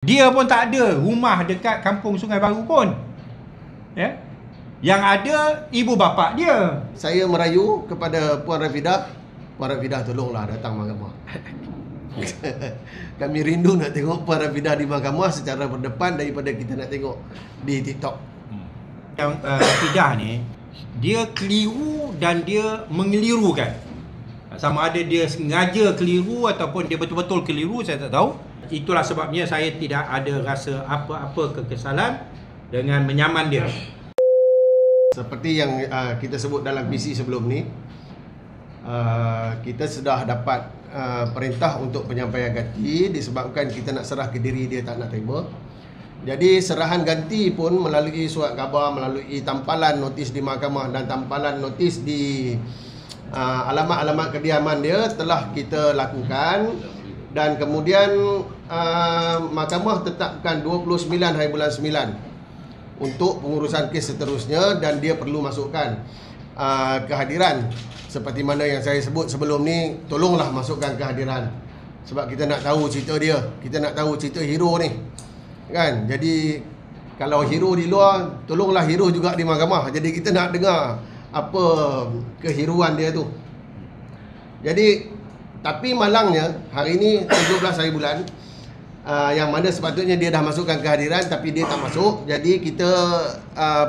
Dia pun tak ada rumah dekat kampung Sungai Baru pun. Ya. Yang ada ibu bapa dia. Saya merayu kepada Puan Rafidah tolonglah datang mahkamah. Kami rindu nak tengok Puan Rafidah di mahkamah secara berdepan daripada kita nak tengok di TikTok. Yang Rafidah ni, dia keliru dan dia mengelirukan. Sama ada dia sengaja keliru ataupun dia betul-betul keliru, saya tak tahu. Itulah sebabnya saya tidak ada rasa apa-apa kekesalan dengan menyaman dia. Seperti yang kita sebut dalam PC sebelum ni, kita sudah dapat perintah untuk penyampaian ganti disebabkan kita nak serah ke diri dia tak nak terima. Jadi serahan ganti pun melalui surat khabar, melalui tampalan notis di mahkamah dan tampalan notis di alamat-alamat kediaman dia telah kita lakukan. Dan kemudian mahkamah tetapkan 29 hari bulan 9 untuk pengurusan kes seterusnya, dan dia perlu masukkan kehadiran seperti mana yang saya sebut sebelum ni. Tolonglah masukkan kehadiran sebab kita nak tahu cerita dia, kita nak tahu cerita hero ni kan. Jadi kalau hero di luar, tolonglah hero juga di mahkamah. Jadi kita nak dengar apa kehiruan dia tu. Jadi tapi malangnya hari ni 17 hari bulan, yang mana sepatutnya dia dah masukkan kehadiran tapi dia tak masuk. Jadi kita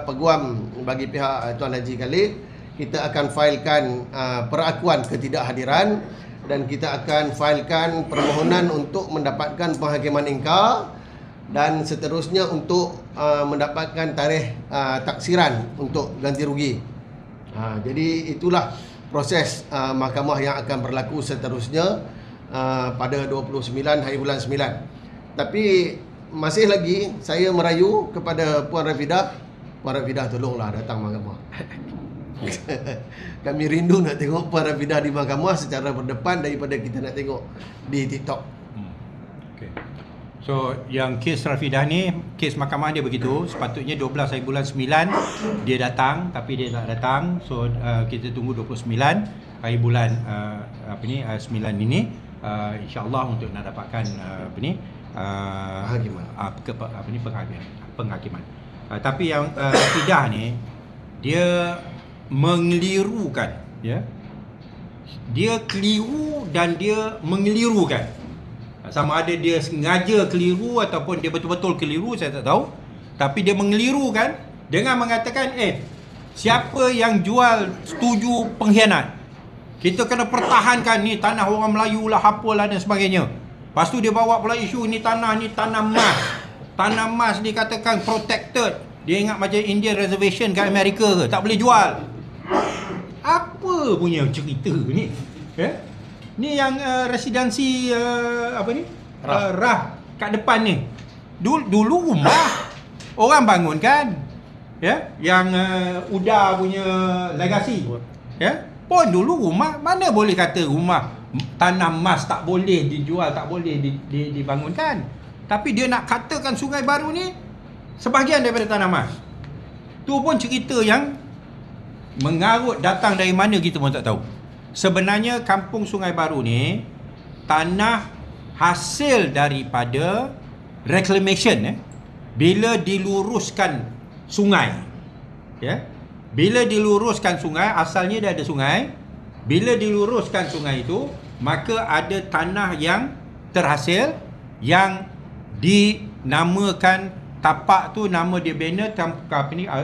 peguam bagi pihak Tuan Haji Khalid, kita akan failkan perakuan ketidakhadiran dan kita akan failkan permohonan untuk mendapatkan penghakiman ingkar dan seterusnya untuk mendapatkan tarikh taksiran untuk ganti rugi. Jadi itulah proses mahkamah yang akan berlaku seterusnya pada 29 hari bulan 9. Tapi masih lagi saya merayu kepada Puan Rafidah tolonglah datang mahkamah. Kami rindu nak tengok Puan Rafidah di mahkamah secara berdepan daripada kita nak tengok di TikTok. So yang kes Rafidah ni, kes mahkamah dia begitu. Sepatutnya 12 hari bulan 9 dia datang, tapi dia tak datang. So kita tunggu 29 hari bulan 9 ini, insya-Allah untuk nak dapatkan penghakiman. Tapi yang Rafidah ni dia mengelirukan, ya. Dia keliru dan dia mengelirukan. Sama ada dia sengaja keliru ataupun dia betul-betul keliru, saya tak tahu. Tapi dia mengeliru kan dengan mengatakan, siapa yang jual setuju pengkhianat, kita kena pertahankan ni tanah orang Melayu lah, apalah dan sebagainya. Lepas tu dia bawa pula isu ni tanah emas. Tanah emas dikatakan protected. Dia ingat macam Indian Reservation kat Amerika ke, tak boleh jual. Apa punya cerita ni? Ni yang residensi Rah kat depan ni. Dulu rumah orang bangun kan, ya, yang Uda punya legasi, ya. Pun dulu rumah, mana boleh kata rumah tanah emas tak boleh dijual, tak boleh dibangunkan. Tapi dia nak katakan Sungai Baru ni sebahagian daripada tanah emas. Tu pun cerita yang mengarut datang dari mana kita pun tak tahu. Sebenarnya kampung Sungai Baru ni tanah hasil daripada reclamation, bila diluruskan sungai, ya. Bila diluruskan sungai, asalnya dia ada sungai. Bila diluruskan sungai itu, maka ada tanah yang terhasil yang dinamakan tapak tu, nama dia banner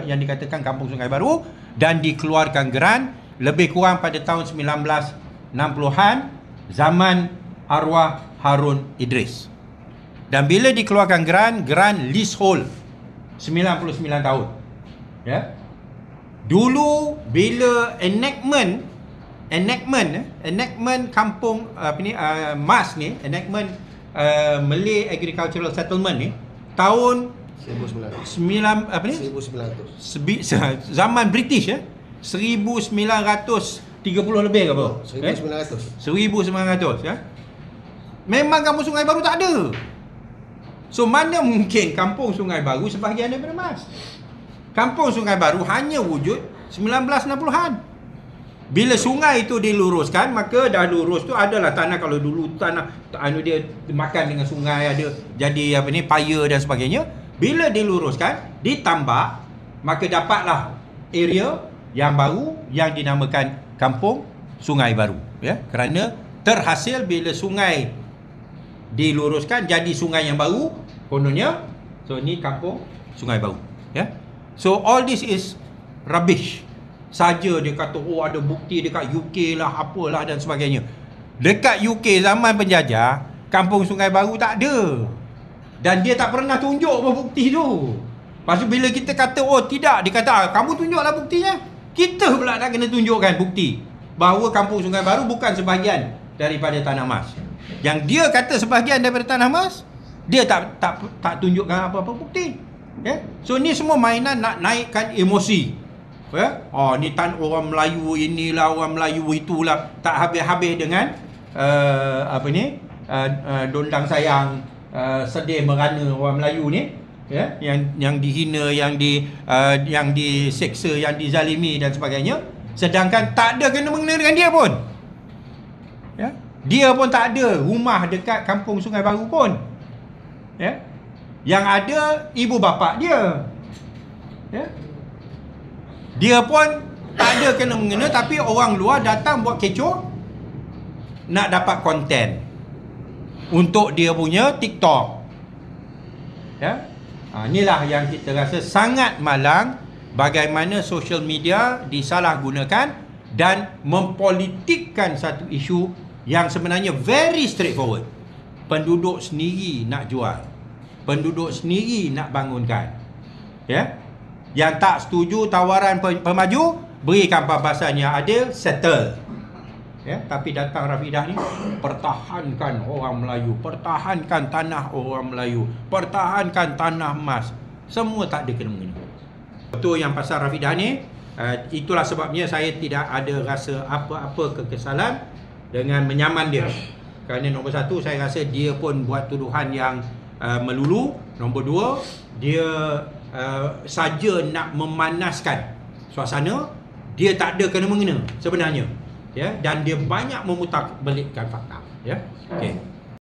yang dikatakan Kampung Sungai Baru, dan dikeluarkan geran lebih kurang pada tahun 1960-an, zaman arwah Harun Idris. Dan bila dikeluarkan geran leasehold 99 tahun. Ya. Dulu bila enactment kampung MAS ni, enactment Malay Agricultural Settlement ni tahun 1900 zaman British, 1930 lebih ke apa? 1900 ya. Memang kampung Sungai Baru tak ada. So mana mungkin kampung Sungai Baru sebahagian daripada MAS. Kampung Sungai Baru hanya wujud 1960-an. Bila sungai itu diluruskan, maka dah lurus tu adalah tanah, kalau dulu tanah dia makan dengan sungai, ada jadi paya dan sebagainya. Bila diluruskan, ditambak, maka dapatlah area yang baru yang dinamakan Kampung Sungai Baru, ya. Kerana terhasil bila sungai diluruskan jadi sungai yang baru, kononnya, so ni Kampung Sungai Baru, ya. So all this is rubbish. Saja dia kata, oh ada bukti dekat UK lah, apalah dan sebagainya. Dekat UK zaman penjajah, Kampung Sungai Baru tak ada. Dan dia tak pernah tunjuk apa bukti tu. Lepas tu bila kita kata, oh tidak, dia kata, kamu tunjuklah buktinya. Kita pula nak kena tunjukkan bukti bahawa Kampung Sungai Baru bukan sebahagian daripada Tanah Mas. Yang dia kata sebahagian daripada Tanah Mas, dia tak tunjukkan apa-apa bukti. Ya? So ni semua mainan nak naikkan emosi. Ya? Oh ni orang Melayu inilah, orang Melayu itulah, tak habis-habis dengan dondang sayang, sedih merana orang Melayu ni, ya, yang dihina, yang diseksa, yang dizalimi dan sebagainya, sedangkan tak ada kena mengena dengan dia pun. Ya? Dia pun tak ada rumah dekat Kampung Sungai Baru pun. Ya? Yang ada ibu bapa dia. Ya? Dia pun tak ada kena mengena, tapi orang luar datang buat kecoh nak dapat konten untuk dia punya TikTok. Ya? Inilah yang kita rasa sangat malang, bagaimana social media disalahgunakan dan mempolitikkan satu isu yang sebenarnya very straightforward. Penduduk sendiri nak jual, penduduk sendiri nak bangunkan. Ya? Yang tak setuju tawaran pemaju, berikan pembahasan yang adil, settle. Ya, tapi datang Rafidah ni, pertahankan orang Melayu, pertahankan tanah orang Melayu, pertahankan tanah emas. Semua tak ada kena-mengena. Betul yang pasal Rafidah ni, itulah sebabnya saya tidak ada rasa apa-apa kekesalan dengan menyaman dia. Kerana nombor satu, saya rasa dia pun buat tuduhan yang melulu. Nombor dua, dia saja nak memanaskan suasana. Dia tak ada kena-mengena sebenarnya, ya, dan dia banyak memutarbalikkan fakta, ya. Okey.